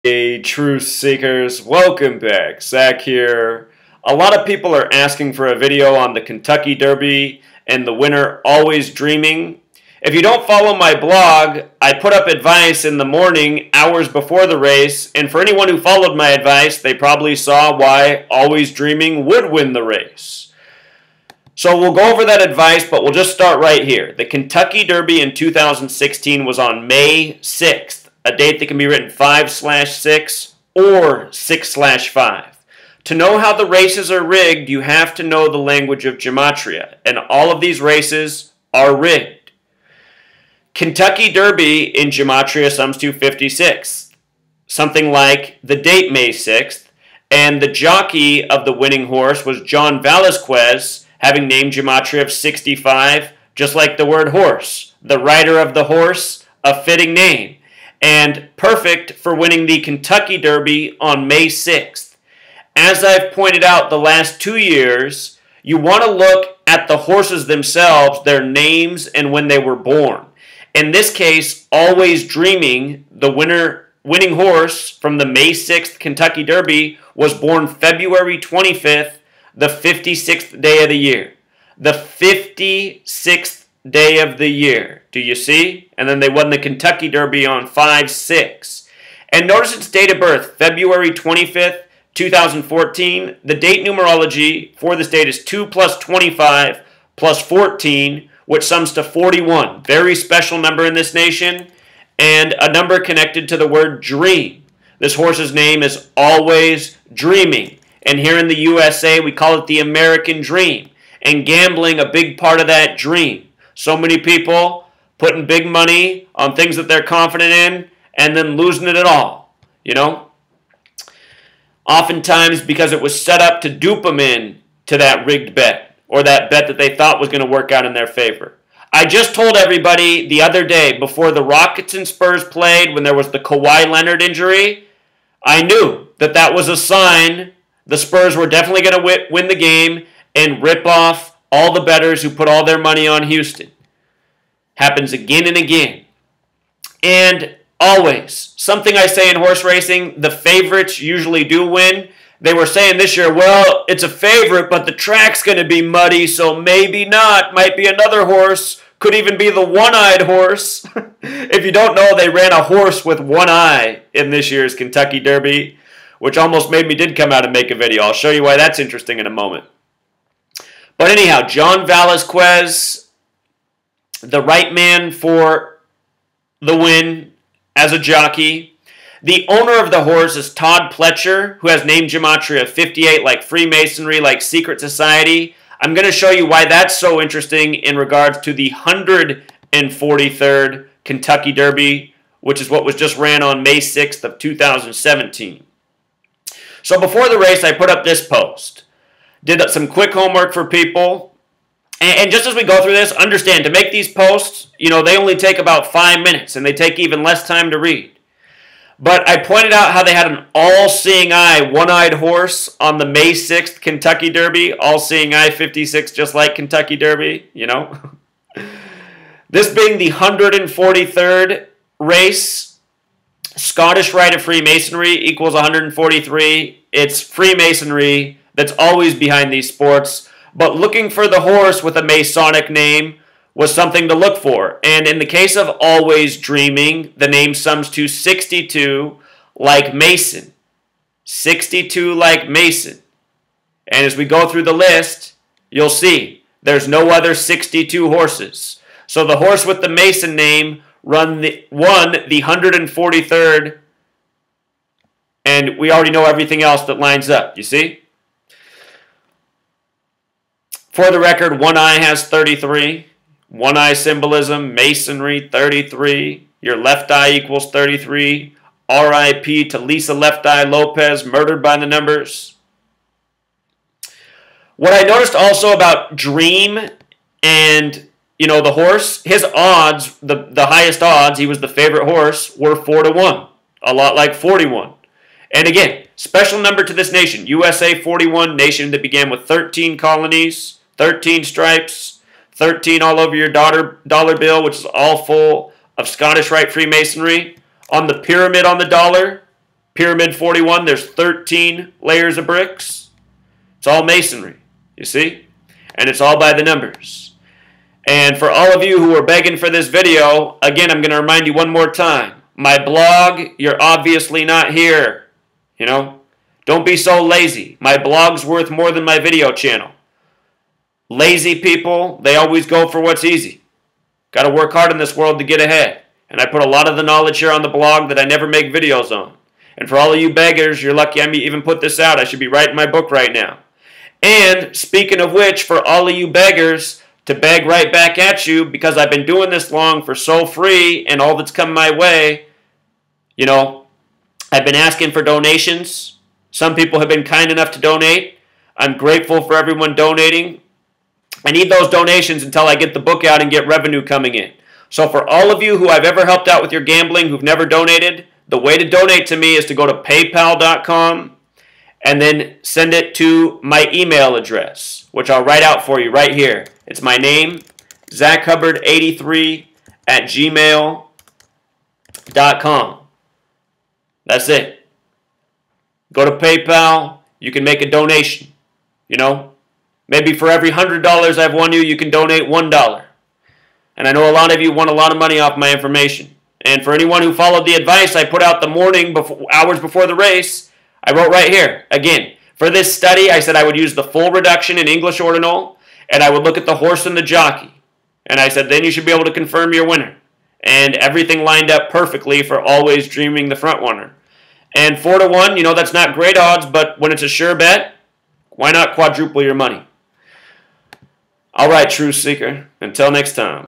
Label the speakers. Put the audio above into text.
Speaker 1: Hey, truth seekers, welcome back. Zach here. A lot of people are asking for a video on the Kentucky Derby and the winner Always Dreaming. If you don't follow my blog, I put up advice in the morning, hours before the race, and for anyone who followed my advice, they probably saw why Always Dreaming would win the race. So we'll go over that advice, but we'll just start right here. The Kentucky Derby in 2016 was on May 6th. A date that can be written 5/6 or 6/5. To know how the races are rigged, you have to know the language of gematria, and all of these races are rigged. Kentucky Derby in gematria sums to 56, something like the date May 6th, and the jockey of the winning horse was John Velazquez, having named gematria of 65, just like the word horse. The rider of the horse, a fitting name, and perfect for winning the Kentucky Derby on May 6th. As I've pointed out the last 2 years, you want to look at the horses themselves, their names, and when they were born. In this case, Always Dreaming, the winning horse from the May 6th Kentucky Derby, was born February 25th, the 56th day of the year. The 56th day of the year. Do you see? And then they won the Kentucky Derby on 5/6. And notice its date of birth, February 25th, 2014. The date numerology for this date is 2 plus 25 plus 14, which sums to 41. Very special number in this nation, and a number connected to the word dream. This horse's name is Always Dreaming. And here in the USA, we call it the American dream. And gambling, a big part of that dream. So many people putting big money on things that they're confident in and then losing it all, you know? Oftentimes because it was set up to dupe them in to that rigged bet or that bet that they thought was going to work out in their favor. I just told everybody the other day before the Rockets and Spurs played when there was the Kawhi Leonard injury, I knew that that was a sign the Spurs were definitely going to win the game and rip off all the bettors who put all their money on Houston. Happens again and again. And always, something I say in horse racing, the favorites usually do win. They were saying this year, well, it's a favorite, but the track's going to be muddy, so maybe not. Might be another horse. Could even be the one-eyed horse. If you don't know, they ran a horse with one eye in this year's Kentucky Derby, which almost made me did come out and make a video. I'll show you why that's interesting in a moment. But anyhow, John Velazquez, the right man for the win as a jockey. The owner of the horse is Todd Pletcher, who has named gematria 58 like Freemasonry, like secret society. I'm going to show you why that's so interesting in regards to the 143rd Kentucky Derby, which is what was just ran on May 6th of 2017. So before the race, I put up this post. Did some quick homework for people. And just as we go through this, understand, to make these posts, you know, they only take about 5 minutes, and they take even less time to read. But I pointed out how they had an all-seeing eye, one-eyed horse on the May 6th Kentucky Derby. All-seeing eye 56, just like Kentucky Derby, you know. This being the 143rd race, Scottish Rite of Freemasonry equals 143. It's Freemasonry that's always behind these sports, but looking for the horse with a Masonic name was something to look for. And in the case of Always Dreaming, the name sums to 62 like Mason. 62 like Mason. And as we go through the list, you'll see there's no other 62 horses. So the horse with the Mason name won the 143rd, and we already know everything else that lines up, you see? For the record, one eye has 33. One eye symbolism, masonry, 33. Your left eye equals 33. R.I.P. to Lisa Left Eye Lopez, murdered by the numbers. What I noticed also about Dream and, you know, the horse, his odds, the highest odds, he was the favorite horse, were 4-1. A lot like 41. And again, special number to this nation. USA 41, nation that began with 13 colonies, 13 stripes, 13 all over your dollar bill, which is all full of Scottish Rite Freemasonry. On the pyramid on the dollar, Pyramid 41, there's 13 layers of bricks. It's all masonry, you see? And it's all by the numbers. And for all of you who are begging for this video, again, I'm going to remind you one more time. My blog, you're obviously not here. You know? Don't be so lazy. My blog's worth more than my video channel. Lazy people, they always go for what's easy. Got to work hard in this world to get ahead. And I put a lot of the knowledge here on the blog that I never make videos on. And for all of you beggars, you're lucky I even put this out. I should be writing my book right now. And speaking of which, for all of you beggars, to beg right back at you, because I've been doing this long for so free and all that's come my way, you know, I've been asking for donations. Some people have been kind enough to donate. I'm grateful for everyone donating. I need those donations until I get the book out and get revenue coming in. So for all of you who I've ever helped out with your gambling who've never donated, the way to donate to me is to go to paypal.com and then send it to my email address, which I'll write out for you right here. It's my name, zachhubbard83@gmail.com. That's it. Go to PayPal. You can make a donation. You know, maybe for every $100 I've won you, you can donate $1. And I know a lot of you want a lot of money off my information. And for anyone who followed the advice I put out the morning, hours before the race, I wrote right here. Again, for this study, I said I would use the full reduction in English ordinal, and I would look at the horse and the jockey. And I said, then you should be able to confirm your winner. And everything lined up perfectly for Always Dreaming, the front runner. And 4-1, you know, that's not great odds, but when it's a sure bet, why not quadruple your money? All right, Truth Seeker. Until next time.